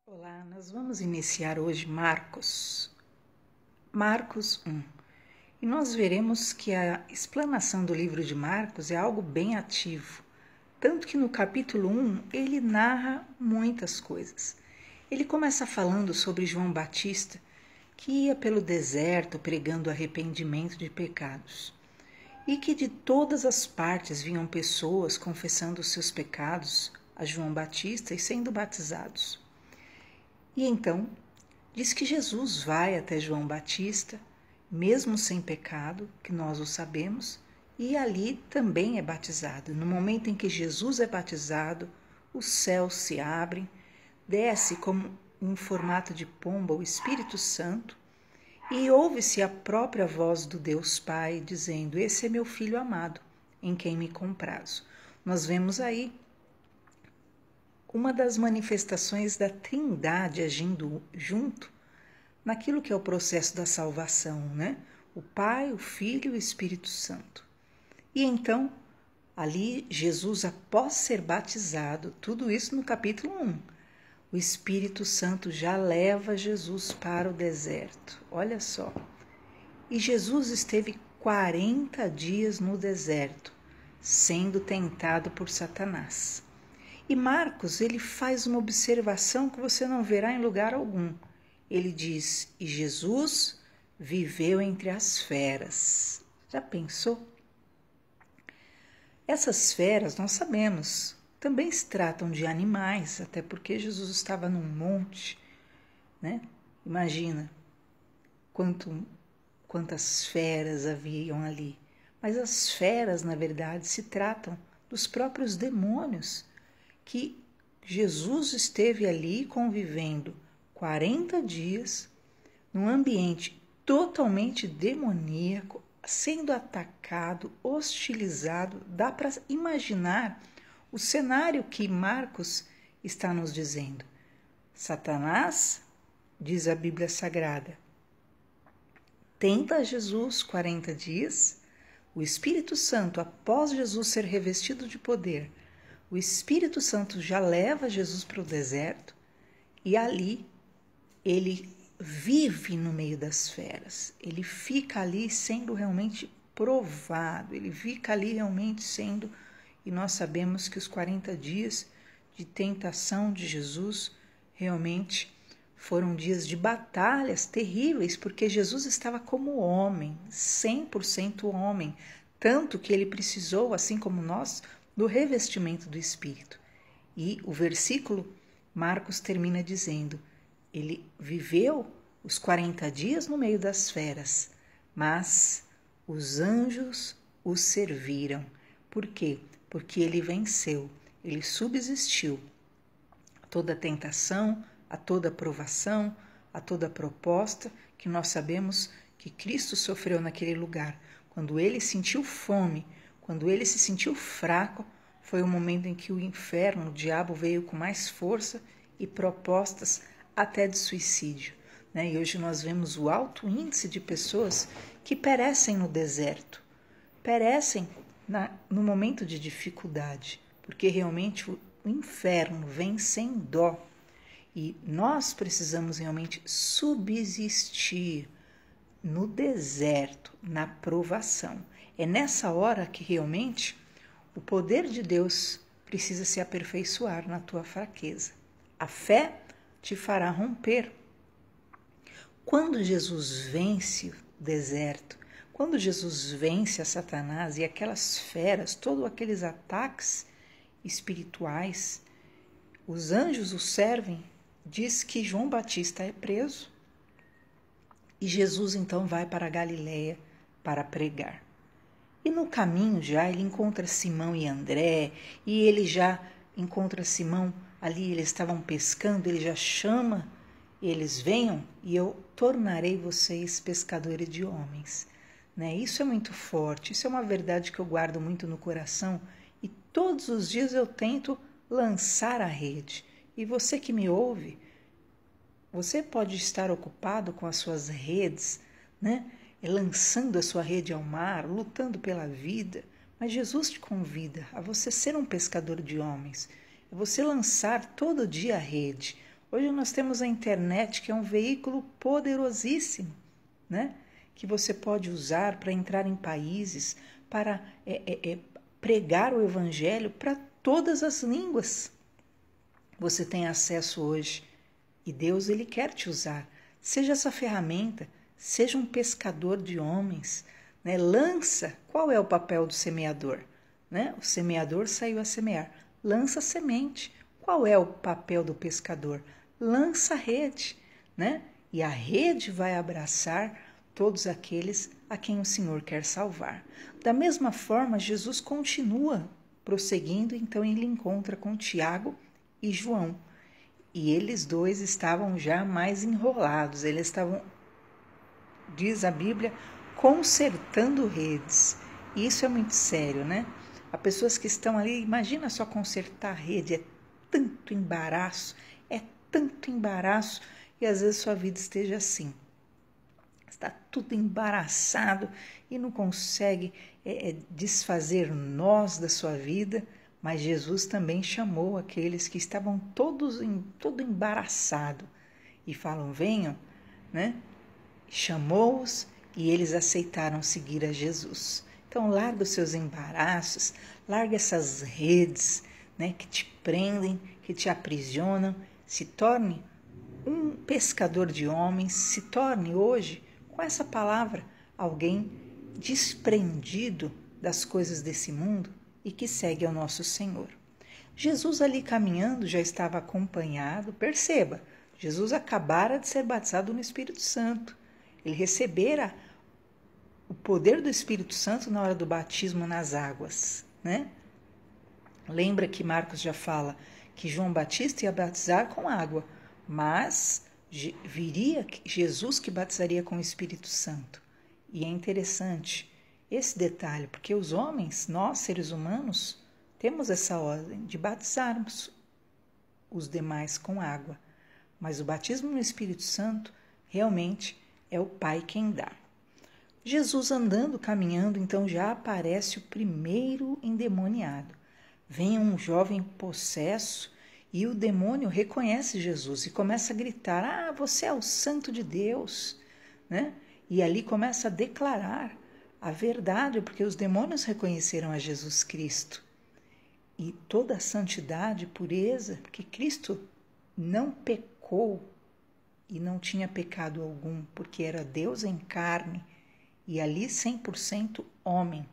Olá, nós vamos iniciar hoje Marcos 1. E nós veremos que a explanação do livro de Marcos é algo bem ativo, tanto que no capítulo 1 ele narra muitas coisas. Ele começa falando sobre João Batista, que ia pelo deserto pregando arrependimento de pecados, e que de todas as partes vinham pessoas confessando os seus pecados a João Batista e sendo batizados. E então, diz que Jesus vai até João Batista, mesmo sem pecado, que nós o sabemos, e ali também é batizado. No momento em que Jesus é batizado, os céus se abrem, desce como em formato de pomba o Espírito Santo, e ouve-se a própria voz do Deus Pai dizendo: "Esse é meu filho amado, em quem me comprazo". Nós vemos aí uma das manifestações da Trindade agindo junto naquilo que é o processo da salvação, né? O Pai, o Filho e o Espírito Santo. E então, ali, Jesus, após ser batizado, tudo isso no capítulo 1, o Espírito Santo já leva Jesus para o deserto. Olha só. E Jesus esteve 40 dias no deserto, sendo tentado por Satanás. E Marcos, ele faz uma observação que você não verá em lugar algum. Ele diz: "E Jesus viveu entre as feras". Já pensou? Essas feras, nós sabemos, também se tratam de animais, até porque Jesus estava num monte, né? Imagina quantas feras haviam ali. Mas as feras, na verdade, se tratam dos próprios demônios, que Jesus esteve ali convivendo 40 dias num ambiente totalmente demoníaco, sendo atacado, hostilizado. Dá para imaginar o cenário que Marcos está nos dizendo. Satanás, diz a Bíblia Sagrada, tenta Jesus 40 dias. O Espírito Santo, após Jesus ser revestido de poder, o Espírito Santo já leva Jesus para o deserto e ali ele vive no meio das feras. Ele fica ali sendo realmente provado, ele fica ali realmente sendo, e nós sabemos que os 40 dias de tentação de Jesus realmente foram dias de batalhas terríveis, porque Jesus estava como homem, 100% homem, tanto que ele precisou, assim como nós, do revestimento do Espírito. E o versículo, Marcos termina dizendo: ele viveu os 40 dias no meio das feras, mas os anjos o serviram. Por quê? Porque ele venceu, ele subsistiu a toda tentação, a toda provação, a toda proposta que nós sabemos que Cristo sofreu naquele lugar. Quando ele sentiu fome, quando ele se sentiu fraco, foi o momento em que o inferno, o diabo, veio com mais força e propostas até de suicídio, né? E hoje nós vemos o alto índice de pessoas que perecem no deserto, perecem no momento de dificuldade, porque realmente o inferno vem sem dó. E nós precisamos realmente subsistir no deserto, na provação. É nessa hora que realmente o poder de Deus precisa se aperfeiçoar na tua fraqueza. A fé te fará romper. Quando Jesus vence o deserto, quando Jesus vence a Satanás e aquelas feras, todos aqueles ataques espirituais, os anjos o servem, diz que João Batista é preso e Jesus então vai para a Galileia para pregar. E no caminho já ele encontra Simão e André, e ele já encontra Simão ali, eles estavam pescando, ele já chama, eles venham e eu tornarei vocês pescadores de homens. Né? Isso é muito forte, isso é uma verdade que eu guardo muito no coração e todos os dias eu tento lançar a rede. E você que me ouve, você pode estar ocupado com as suas redes, né? Lançando a sua rede ao mar, lutando pela vida, mas Jesus te convida a você ser um pescador de homens, é você lançar todo dia a rede, Hoje nós temos a internet, que é um veículo poderosíssimo, né? Que você pode usar para entrar em países, para pregar o evangelho para todas as línguas. Você tem acesso hoje e Deus, ele quer te usar. Seja essa ferramenta, seja um pescador de homens, né? Lança, qual é o papel do semeador? Né? O semeador saiu a semear, lança a semente. Qual é o papel do pescador? Lança a rede, né? E a rede vai abraçar todos aqueles a quem o Senhor quer salvar. Da mesma forma, Jesus continua prosseguindo, então ele encontra com Tiago e João. E eles dois estavam já mais enrolados, eles estavam, diz a Bíblia, consertando redes. E isso é muito sério, né? Há pessoas que estão ali, imagina só consertar a rede, é tanto embaraço, e às vezes sua vida esteja assim. Está tudo embaraçado e não consegue desfazer nós da sua vida, mas Jesus também chamou aqueles que estavam todo embaraçado e falam, venham, né? Chamou-os e eles aceitaram seguir a Jesus. Então larga os seus embaraços, larga essas redes, né, que te prendem, que te aprisionam, se torne um pescador de homens, se torne hoje, com essa palavra, alguém desprendido das coisas desse mundo e que segue ao nosso Senhor. Jesus ali caminhando já estava acompanhado, perceba, Jesus acabara de ser batizado no Espírito Santo. Ele recebera o poder do Espírito Santo na hora do batismo nas águas, né? Lembra que Marcos já fala que João Batista ia batizar com água, mas viria Jesus que batizaria com o Espírito Santo. E é interessante esse detalhe, porque os homens, nós seres humanos, temos essa ordem de batizarmos os demais com água, mas o batismo no Espírito Santo realmente é o Pai quem dá. Jesus andando, caminhando, então já aparece o primeiro endemoniado. Vem um jovem possesso e o demônio reconhece Jesus e começa a gritar, ah, você é o Santo de Deus, né? E ali começa a declarar a verdade, porque os demônios reconheceram a Jesus Cristo. E toda a santidade, pureza, porque Cristo não pecou e não tinha pecado algum, porque era Deus em carne e ali 100% homem.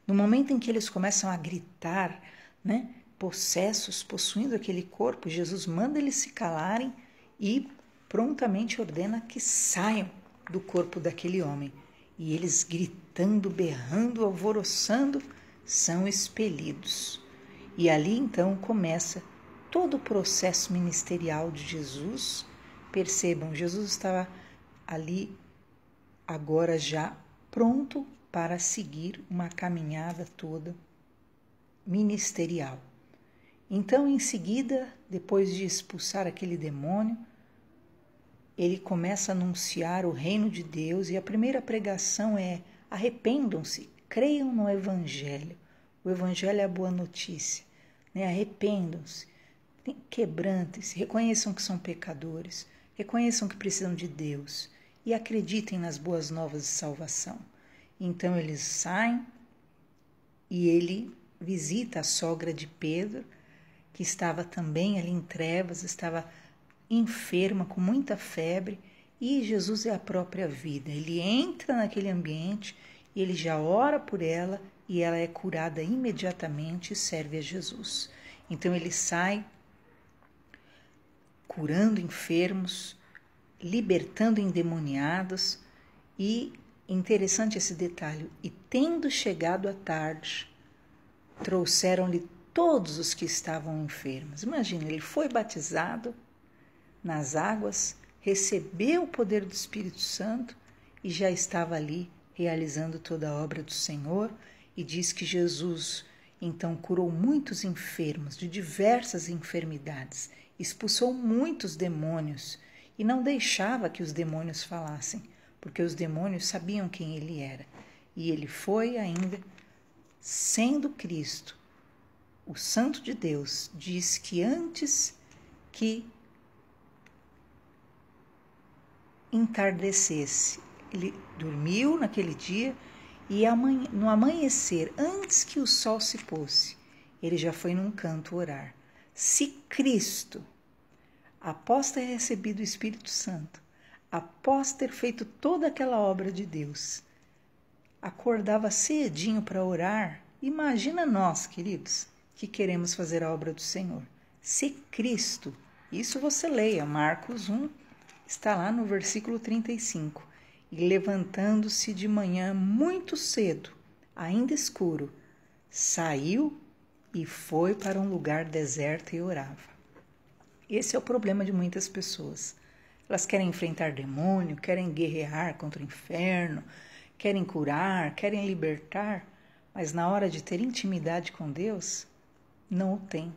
No momento em que eles começam a gritar, né, possessos, possuindo aquele corpo, Jesus manda eles se calarem e prontamente ordena que saiam do corpo daquele homem. E eles gritando, berrando, alvoroçando, são expelidos. E ali então começa todo o processo ministerial de Jesus. Percebam, Jesus estava ali agora já pronto para seguir uma caminhada toda ministerial. Então, em seguida, depois de expulsar aquele demônio, ele começa a anunciar o reino de Deus e a primeira pregação é: arrependam-se, creiam no Evangelho. O Evangelho é a boa notícia, né? Arrependam-se, quebrantem-se, reconheçam que são pecadores, reconheçam que precisam de Deus e acreditem nas boas novas de salvação. Então eles saem e ele visita a sogra de Pedro, que estava também ali em trevas, estava enferma, com muita febre, e Jesus é a própria vida. Ele entra naquele ambiente, ele já ora por ela e ela é curada imediatamente e serve a Jesus. Então ele sai curando enfermos, libertando endemoniados e interessante esse detalhe, e tendo chegado a tarde, trouxeram-lhe todos os que estavam enfermos. Imagina, ele foi batizado nas águas, recebeu o poder do Espírito Santo e já estava ali realizando toda a obra do Senhor, e diz que Jesus então curou muitos enfermos de diversas enfermidades, expulsou muitos demônios e não deixava que os demônios falassem, porque os demônios sabiam quem ele era. E ele foi ainda, sendo Cristo, o Santo de Deus, diz que antes que entardecesse. Ele dormiu naquele dia e no amanhecer, antes que o sol se pôsse, ele já foi num canto orar. Se Cristo, após ter recebido o Espírito Santo, após ter feito toda aquela obra de Deus, acordava cedinho para orar, imagina nós, queridos, que queremos fazer a obra do Senhor. Se Cristo, isso você leia, Marcos 1, está lá no versículo 35. E levantando-se de manhã muito cedo, ainda escuro, saiu e foi para um lugar deserto e orava. Esse é o problema de muitas pessoas. Elas querem enfrentar demônio, querem guerrear contra o inferno, querem curar, querem libertar, mas na hora de ter intimidade com Deus, não o têm.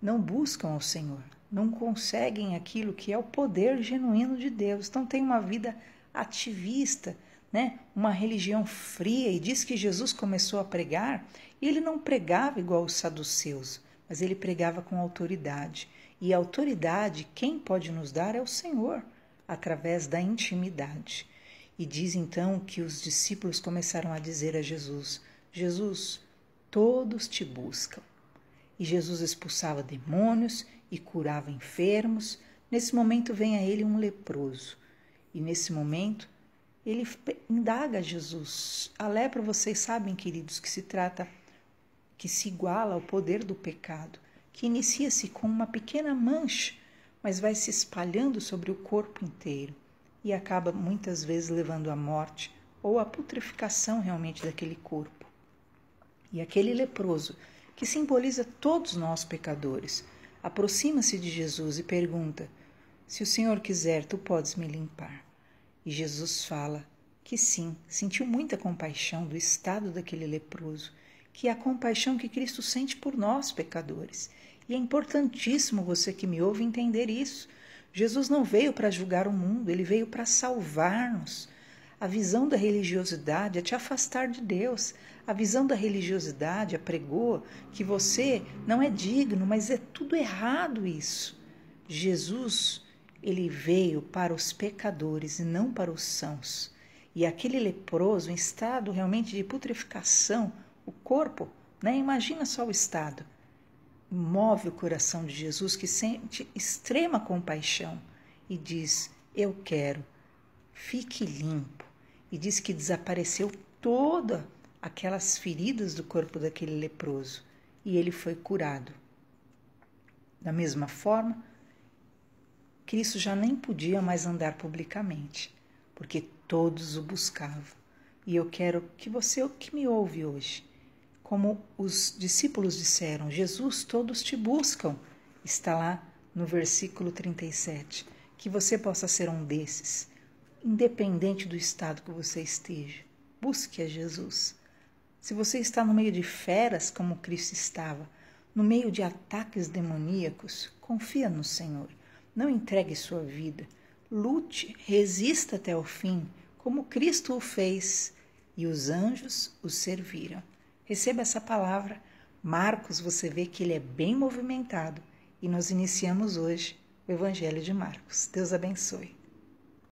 Não buscam o Senhor, não conseguem aquilo que é o poder genuíno de Deus. Então tem uma vida ativista, né? Uma religião fria, e diz que Jesus começou a pregar, e ele não pregava igual os saduceus, mas ele pregava com autoridade. E a autoridade, quem pode nos dar é o Senhor, através da intimidade. E diz então que os discípulos começaram a dizer a Jesus: Jesus, todos te buscam. E Jesus expulsava demônios e curava enfermos. Nesse momento vem a ele um leproso. E nesse momento ele indaga a Jesus. A lepra, vocês sabem, queridos, que se trata, que se iguala ao poder do pecado, que inicia-se com uma pequena mancha, mas vai se espalhando sobre o corpo inteiro e acaba muitas vezes levando à morte ou à putrefação realmente daquele corpo. E aquele leproso, que simboliza todos nós pecadores, aproxima-se de Jesus e pergunta: se o Senhor quiser, tu podes me limpar. E Jesus fala que sim, sentiu muita compaixão do estado daquele leproso, que é a compaixão que Cristo sente por nós, pecadores. E é importantíssimo você que me ouve entender isso. Jesus não veio para julgar o mundo, ele veio para salvar-nos. A visão da religiosidade é te afastar de Deus. A visão da religiosidade apregou que você não é digno, mas é tudo errado isso. Jesus, ele veio para os pecadores e não para os sãos. E aquele leproso em estado realmente de putrefação, o corpo, né? Imagina só o estado. Move o coração de Jesus, que sente extrema compaixão e diz: eu quero, fique limpo. E diz que desapareceu todas aquelas feridas do corpo daquele leproso e ele foi curado. Da mesma forma, Cristo já nem podia mais andar publicamente, porque todos o buscavam. E eu quero que você que me ouve hoje, como os discípulos disseram: Jesus, todos te buscam. Está lá no versículo 37. Que você possa ser um desses, independente do estado que você esteja. Busque a Jesus. Se você está no meio de feras, como Cristo estava, no meio de ataques demoníacos, confia no Senhor. Não entregue sua vida. Lute, resista até o fim, como Cristo o fez, e os anjos o serviram. Receba essa palavra. Marcos, você vê que ele é bem movimentado. E nós iniciamos hoje o Evangelho de Marcos. Deus abençoe.